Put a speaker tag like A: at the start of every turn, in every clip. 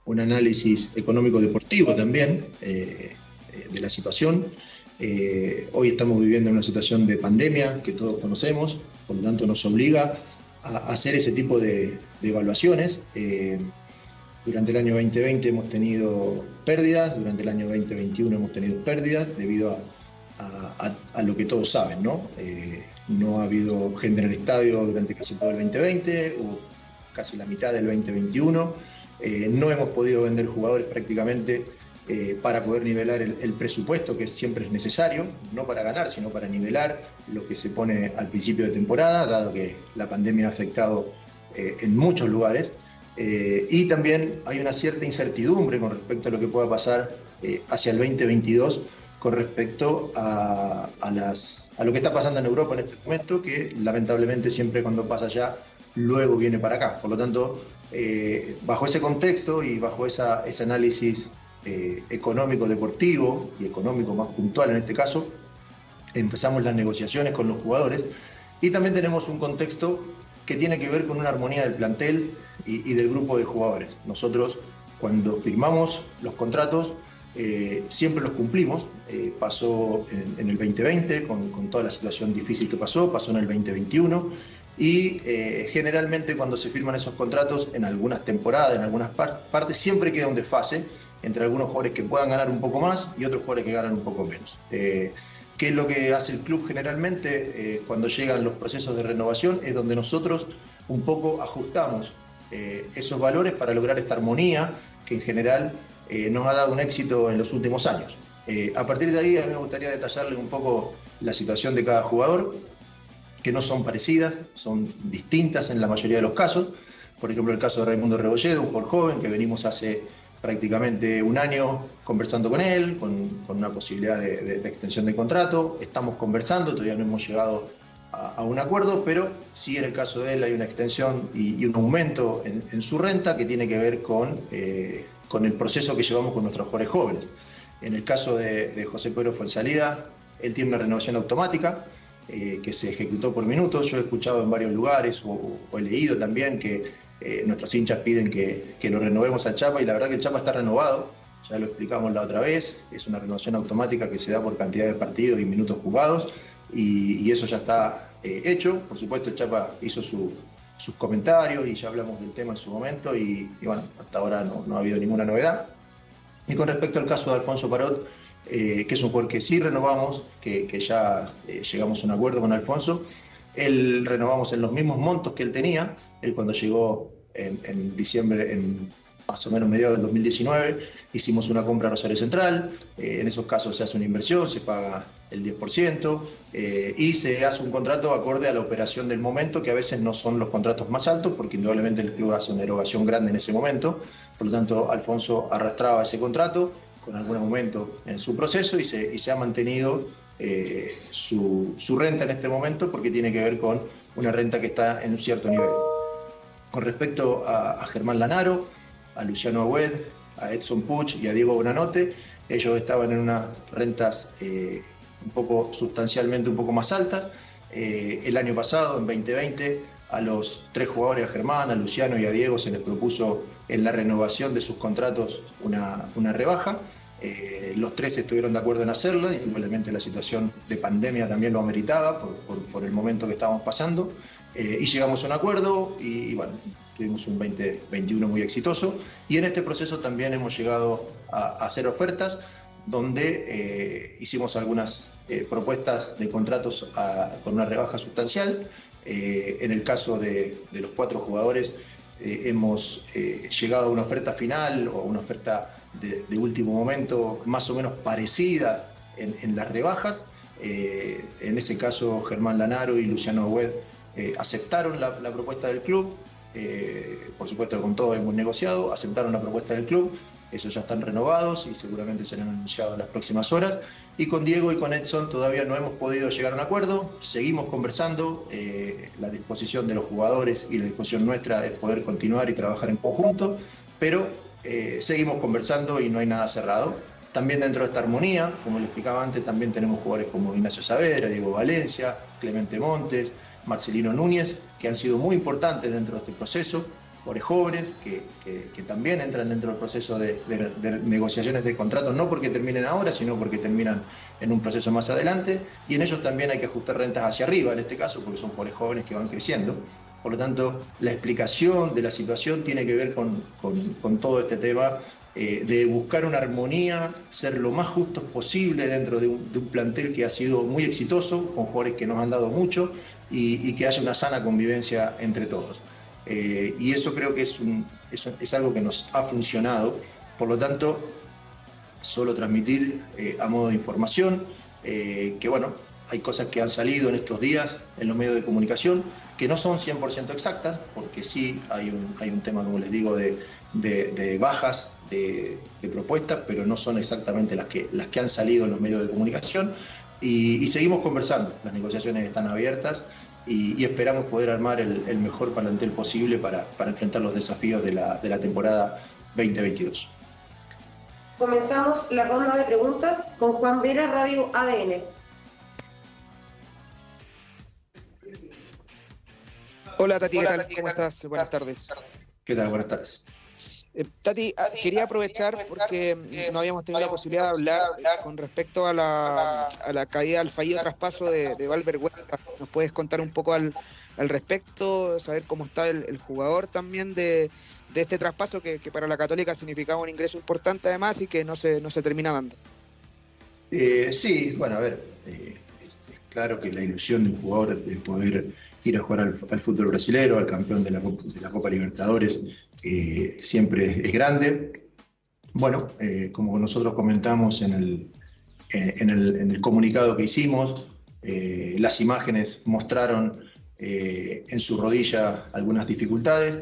A: un análisis económico-deportivo también de la situación. Hoy estamos viviendo en una situación de pandemia que todos conocemos, por lo tanto nos obliga a hacer ese tipo de evaluaciones. Durante el año 2020 hemos tenido pérdidas, durante el año 2021 hemos tenido pérdidas debido a lo que todos saben, ¿no? No ha habido gente en el estadio durante casi todo el 2020, hubo casi la mitad del 2021. No hemos podido vender jugadores prácticamente para poder nivelar el presupuesto, que siempre es necesario, no para ganar, sino para nivelar lo que se pone al principio de temporada, dado que la pandemia ha afectado en muchos lugares. Y también hay una cierta incertidumbre con respecto a lo que pueda pasar hacia el 2022 con respecto a lo que está pasando en Europa en este momento, que lamentablemente siempre cuando pasa allá, luego viene para acá. Por lo tanto, bajo ese contexto y bajo ese análisis económico deportivo y económico más puntual en este caso, empezamos las negociaciones con los jugadores y también tenemos un contexto que tiene que ver con una armonía del plantel y del grupo de jugadores. Nosotros, cuando firmamos los contratos, siempre los cumplimos. Pasó en el 2020 con toda la situación difícil que pasó en el 2021 y generalmente cuando se firman esos contratos en algunas temporadas, en algunas partes, siempre queda un desfase entre algunos jugadores que puedan ganar un poco más y otros jugadores que ganan un poco menos. ¿Qué es lo que hace el club generalmente cuando llegan los procesos de renovación? Es donde nosotros un poco ajustamos esos valores para lograr esta armonía que en general nos ha dado un éxito en los últimos años. A partir de ahí a mí me gustaría detallarle un poco la situación de cada jugador, que no son parecidas, son distintas en la mayoría de los casos. Por ejemplo, el caso de Raimundo Rebolledo, un jugador joven que venimos hace prácticamente un año conversando con él, con una posibilidad de extensión de contrato. Estamos conversando, todavía no hemos llegado a un acuerdo, pero sí en el caso de él hay una extensión y un aumento en su renta que tiene que ver con el proceso que llevamos con nuestros jugadores jóvenes. En el caso de José Pedro Fuenzalida, él tiene una renovación automática que se ejecutó por minutos. Yo he escuchado en varios lugares o he leído también que nuestros hinchas piden que lo renovemos al Chapa y la verdad que el Chapa está renovado, ya lo explicamos la otra vez, es una renovación automática que se da por cantidad de partidos y minutos jugados y eso ya está hecho. Por supuesto el Chapa hizo sus comentarios y ya hablamos del tema en su momento y bueno, hasta ahora no ha habido ninguna novedad. Y con respecto al caso de Alfonso Parot, que es un jugador que sí renovamos, que ya llegamos a un acuerdo con Alfonso. Él renovamos en los mismos montos que él tenía. Él cuando llegó en diciembre, en más o menos mediados del 2019, hicimos una compra a Rosario Central. En esos casos se hace una inversión, se paga el 10% y se hace un contrato acorde a la operación del momento, que a veces no son los contratos más altos, porque indudablemente el club hace una erogación grande en ese momento. Por lo tanto, Alfonso arrastraba ese contrato con algún aumento en su proceso y se ha mantenido su renta en este momento porque tiene que ver con una renta que está en un cierto nivel. Con respecto a Germán Lanaro, a Luciano Agüed, a Edson Puch y a Diego Bonanote, ellos estaban en unas rentas un poco sustancialmente un poco más altas. El año pasado, en 2020, a los tres jugadores, a Germán, a Luciano y a Diego, se les propuso en la renovación de sus contratos una rebaja. Los tres estuvieron de acuerdo en hacerla, y igualmente la situación de pandemia también lo ameritaba por el momento que estábamos pasando, y llegamos a un acuerdo y bueno, tuvimos un 2021 muy exitoso y en este proceso también hemos llegado a hacer ofertas donde hicimos algunas propuestas de contratos con una rebaja sustancial. En el caso de los cuatro jugadores hemos llegado a una oferta final o una oferta de último momento más o menos parecida en las rebajas. En ese caso Germán Lanaro y Luciano Agüed aceptaron la propuesta del club. Por supuesto con todo hemos negociado, aceptaron la propuesta del club, esos ya están renovados y seguramente serán anunciados en las próximas horas. Y con Diego y con Edson todavía no hemos podido llegar a un acuerdo, seguimos conversando, la disposición de los jugadores y la disposición nuestra es poder continuar y trabajar en conjunto, pero seguimos conversando y no hay nada cerrado. También dentro de esta armonía, como les explicaba antes, también tenemos jugadores como Ignacio Saavedra, Diego Valencia, Clemente Montes, Marcelino Núñez, que han sido muy importantes dentro de este proceso. jugadores jóvenes que también entran dentro del proceso de negociaciones de contratos, no porque terminen ahora, sino porque terminan en un proceso más adelante, y en ellos también hay que ajustar rentas hacia arriba, en este caso, porque son jugadores jóvenes que van creciendo. Por lo tanto, la explicación de la situación tiene que ver con todo este tema de buscar una armonía, ser lo más justos posible dentro de un plantel que ha sido muy exitoso, con jugadores que nos han dado mucho, y que haya una sana convivencia entre todos. Y eso creo que es algo que nos ha funcionado. Por lo tanto, solo transmitir a modo de información que, bueno, hay cosas que han salido en estos días en los medios de comunicación que no son 100% exactas, porque sí hay un tema, como les digo, de bajas de propuestas, pero no son exactamente las que han salido en los medios de comunicación. Y seguimos conversando, las negociaciones están abiertas y esperamos poder armar el mejor plantel posible para enfrentar los desafíos de la temporada 2022.
B: Comenzamos la ronda de preguntas con Juan Vera, Radio ADN.
C: Hola Tati, ¿qué tal? ¿Cómo estás? Buenas tardes.
A: ¿Qué tal? Buenas tardes.
C: Tati, quería aprovechar porque no habíamos tenido la posibilidad de hablar con respecto a la caída, al fallido traspaso de Valver Huerta. ¿Nos puedes contar un poco al respecto, saber cómo está el jugador también de este traspaso que para la Católica significaba un ingreso importante además y que no se termina dando?
A: Sí, bueno, a ver, es claro que la ilusión de un jugador de poder ir a jugar al fútbol brasilero, al campeón de la Copa Libertadores, siempre es grande. Bueno, como nosotros comentamos en el comunicado que hicimos, las imágenes mostraron en su rodilla algunas dificultades.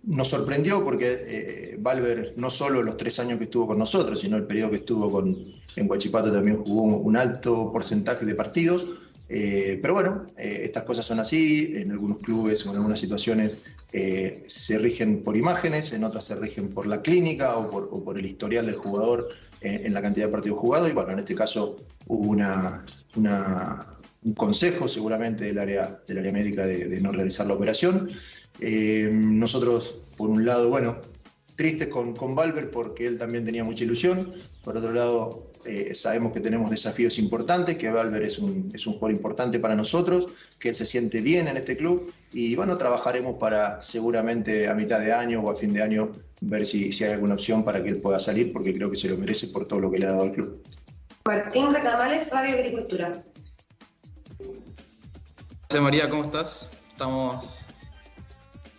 A: Nos sorprendió porque Valver no solo los 3 años que estuvo con nosotros, sino el periodo que estuvo en Huachipato también jugó un alto porcentaje de partidos. Pero bueno, estas cosas son así, en algunos clubes o en algunas situaciones se rigen por imágenes, en otras se rigen por la clínica o por el historial del jugador en la cantidad de partidos jugados, y bueno, en este caso hubo un consejo seguramente del área médica de no realizar la operación. Nosotros, por un lado, bueno, tristes con Valver porque él también tenía mucha ilusión. Por otro lado, sabemos que tenemos desafíos importantes, que Valver es un jugador importante para nosotros, que él se siente bien en este club, y bueno, trabajaremos para seguramente a mitad de año o a fin de año ver si hay alguna opción para que él pueda salir, porque creo que se lo merece por todo lo que le ha dado al club.
B: Martín Recamales, Radio Agricultura.
D: José María, ¿cómo estás?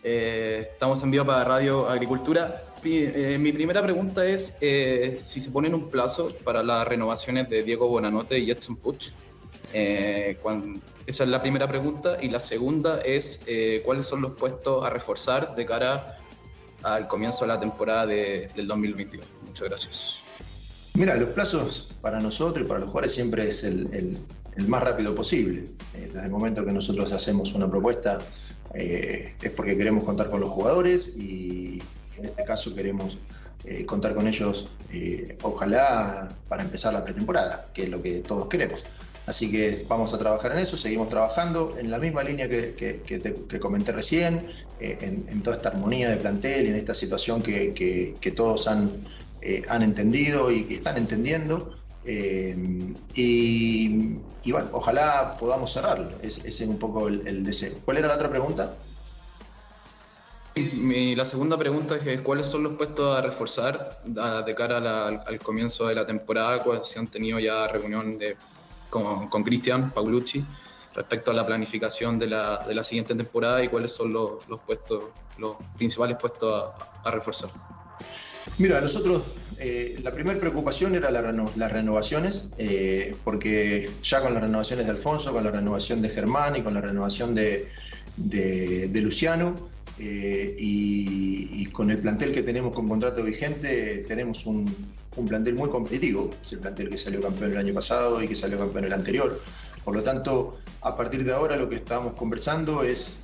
D: Estamos en vivo para Radio Agricultura. Mi primera pregunta es si se ponen un plazo para las renovaciones de Diego Bonanote y Edson Puch. Esa es la primera pregunta. Y la segunda es cuáles son los puestos a reforzar de cara al comienzo de la temporada del 2022. Muchas gracias.
A: Mira, los plazos para nosotros y para los jugadores siempre es el más rápido posible. Desde el momento que nosotros hacemos una propuesta es porque queremos contar con los jugadores y en este caso queremos contar con ellos, ojalá para empezar la pretemporada, que es lo que todos queremos. Así que vamos a trabajar en eso, seguimos trabajando en la misma línea que comenté recién, en toda esta armonía de plantel y en esta situación que todos han entendido y que están entendiendo. Y bueno, ojalá podamos cerrarlo. Ese es un poco el deseo. ¿Cuál era la otra pregunta?
D: La segunda pregunta es cuáles son los puestos a reforzar de cara al comienzo de la temporada, si han tenido ya reunión con Cristian Paulucci respecto a la planificación de la siguiente temporada y cuáles son los principales puestos a reforzar.
A: Mira, nosotros la primera preocupación era las renovaciones, porque ya con las renovaciones de Alfonso, con la renovación de Germán y con la renovación de Luciano, y con el plantel que tenemos con contrato vigente, tenemos un plantel muy competitivo. Es el plantel que salió campeón el año pasado y que salió campeón el anterior. Por lo tanto, a partir de ahora lo que estamos conversando es,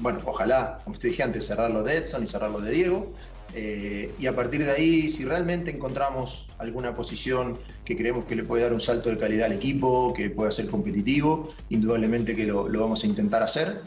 A: bueno, ojalá, como te dije antes, cerrarlo de Edson y cerrarlo de Diego. Y a partir de ahí, si realmente encontramos alguna posición que creemos que le puede dar un salto de calidad al equipo, que pueda ser competitivo, indudablemente que lo vamos a intentar hacer.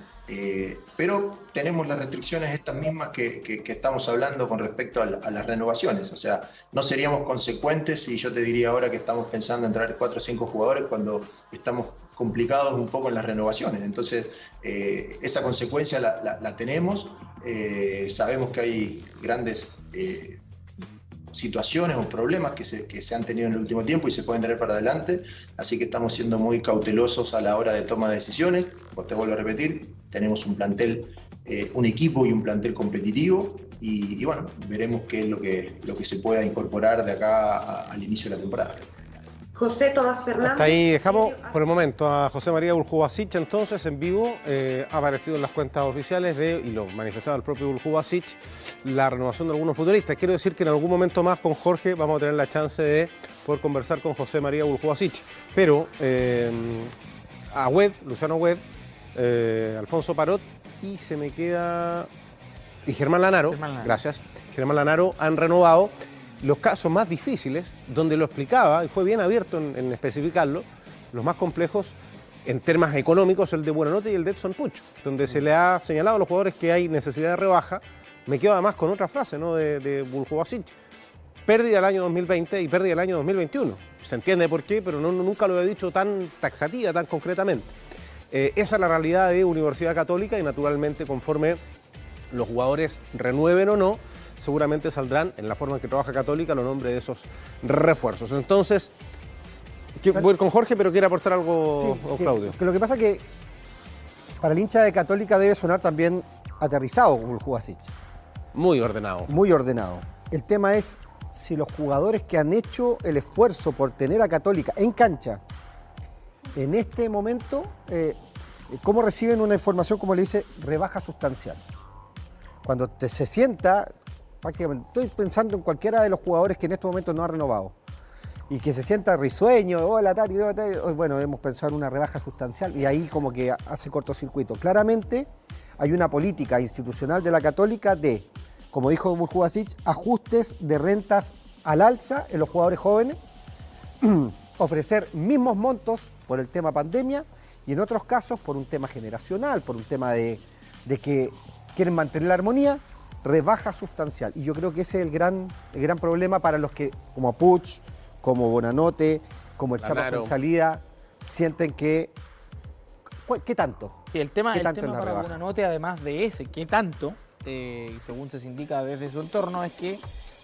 A: Pero tenemos las restricciones estas mismas que estamos hablando con respecto a las renovaciones. O sea, no seríamos consecuentes si yo te diría ahora que estamos pensando en traer 4 o 5 jugadores cuando estamos complicados un poco en las renovaciones. Entonces, esa consecuencia la tenemos. Sabemos que hay grandes situaciones o problemas que se han tenido en el último tiempo y se pueden traer para adelante, así que estamos siendo muy cautelosos a la hora de toma de decisiones. Pues te vuelvo a repetir, tenemos un plantel, un equipo y un plantel competitivo y bueno, veremos qué es lo que se pueda incorporar de acá al inicio de la temporada.
B: José Tomás Fernández.
E: Hasta ahí dejamos por el momento a José María Uljubasic, entonces en vivo, ha aparecido en las cuentas oficiales y lo manifestaba el propio Uljubasic, la renovación de algunos futbolistas. Quiero decir que en algún momento más con Jorge vamos a tener la chance de poder conversar con José María Uljubasic, pero a Wed, Luciano Wed, Alfonso Parot y se me queda... y Germán Lanaro, gracias, Germán Lanaro han renovado. Los casos más difíciles, donde lo explicaba, y fue bien abierto en especificarlo, los más complejos en temas económicos, el de Buenanote y el de Edson Puch, donde se le ha señalado a los jugadores que hay necesidad de rebaja. Me quedo además con otra frase, ¿no?, de Uljubasic. Pérdida el año 2020 y pérdida el año 2021. Se entiende por qué, pero nunca lo he dicho tan taxativa, tan concretamente. Esa es la realidad de Universidad Católica y naturalmente conforme los jugadores renueven o no, seguramente saldrán en la forma en que trabaja Católica los nombres de esos refuerzos. Entonces, voy a ir con Jorge, pero quiere aportar algo, sí, Claudio.
F: Que lo que pasa es que para el hincha de Católica debe sonar también aterrizado Uljubasic.
E: Muy ordenado. Muy ordenado.
F: El tema es si los jugadores que han hecho el esfuerzo por tener a Católica en cancha, en este momento, ¿cómo reciben una información, como le dice, rebaja sustancial? Cuando se sienta... prácticamente, estoy pensando en cualquiera de los jugadores que en este momento no ha renovado y que se sienta risueño, hola Tati, bueno, hemos pensado en una rebaja sustancial y ahí como que hace cortocircuito. Claramente hay una política institucional de la Católica de, como dijo Uljubasic, ajustes de rentas al alza en los jugadores jóvenes, ofrecer mismos montos por el tema pandemia y en otros casos por un tema generacional, por un tema de que quieren mantener la armonía, rebaja sustancial. Y yo creo que ese es el gran problema para los que, como Puch, como Buenanote, como el Chapa Fuenzalida, sienten que... ¿Qué tanto?
G: Sí, el tema
F: para
G: rebaja? Buenanote, además de ese, ¿qué tanto? Según se indica desde su entorno, es que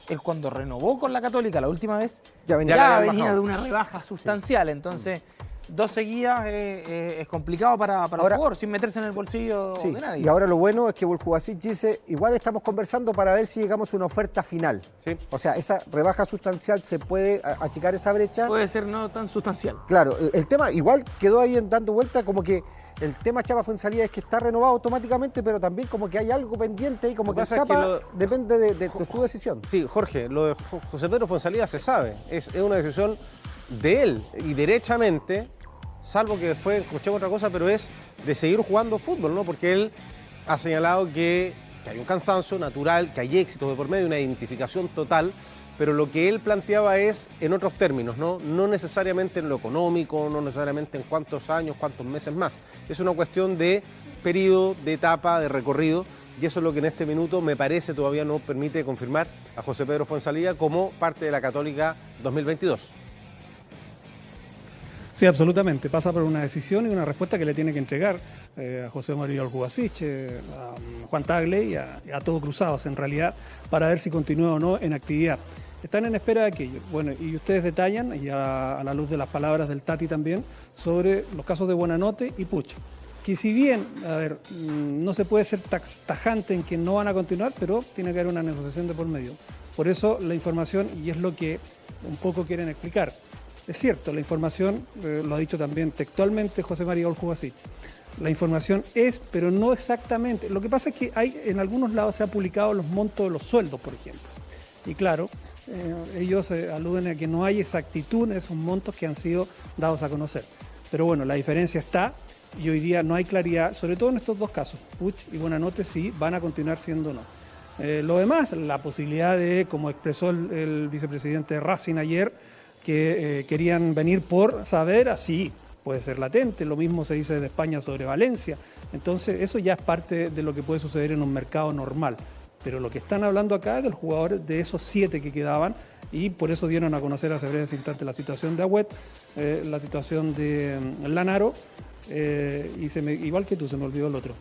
G: él cuando renovó con la Católica la última vez, ya venía de una rebaja sustancial. Entonces... 2 seguidas es complicado para el jugador, sin meterse en el bolsillo de nadie.
F: Y ahora lo bueno es que Uljubasic dice, igual estamos conversando para ver si llegamos a una oferta final. Sí. O sea, esa rebaja sustancial se puede achicar esa brecha.
G: Puede ser no tan sustancial.
F: Claro, el tema igual quedó ahí dando vuelta como que el tema Chapa Fuenzalida es que está renovado automáticamente, pero también como que hay algo pendiente y como que el Chapa depende de su decisión.
E: Sí, Jorge, lo de José Pedro Fuenzalida se sabe, es una decisión de él y derechamente, salvo que después escuchemos otra cosa, pero es de seguir jugando fútbol, ¿no? Porque él ha señalado que hay un cansancio natural, que hay éxitos de por medio, una identificación total, pero lo que él planteaba es en otros términos, ¿no? No necesariamente en lo económico, no necesariamente en cuántos años, cuántos meses más. Es una cuestión de periodo, de etapa, de recorrido, y eso es lo que en este minuto me parece todavía no permite confirmar a José Pedro Fuenzalida como parte de la Católica 2022.
H: Sí, absolutamente. Pasa por una decisión y una respuesta que le tiene que entregar a José María Uljubasic, a Juan Tagle y a Todo Cruzados, en realidad, para ver si continúa o no en actividad. Están en espera de aquello. Bueno, y ustedes detallan, y a la luz de las palabras del Tati también, sobre los casos de Buenanote y Puch. Que si bien, no se puede ser tajante en que no van a continuar, pero tiene que haber una negociación de por medio. Por eso la información, y es lo que un poco quieren explicar. Es cierto, la información, lo ha dicho también textualmente José María Uljubasic, la información es, pero no exactamente. Lo que pasa es que en algunos lados se han publicado los montos de los sueldos, por ejemplo. Y claro, ellos aluden a que no hay exactitud en esos montos que han sido dados a conocer. Pero bueno, la diferencia está y hoy día no hay claridad, sobre todo en estos dos casos, Puch y Buenanote, si van a continuar siendo o no. Lo demás, la posibilidad de, como expresó el vicepresidente Racing ayer, que querían venir por Saavedra, sí, puede ser latente, lo mismo se dice de España sobre Valencia. Entonces eso ya es parte de lo que puede suceder en un mercado normal. Pero lo que están hablando acá es del jugador de esos 7 que quedaban, y por eso dieron a conocer hace breves instantes la situación de Agüet, la situación de Lanaro, y
E: igual
H: que tú, se me olvidó el otro.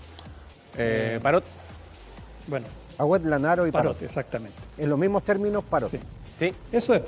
E: Parot.
H: Bueno.
F: Agüet, Lanaro y Parot.
H: Exactamente.
F: En los mismos términos, Parot.
H: Sí. Eso es.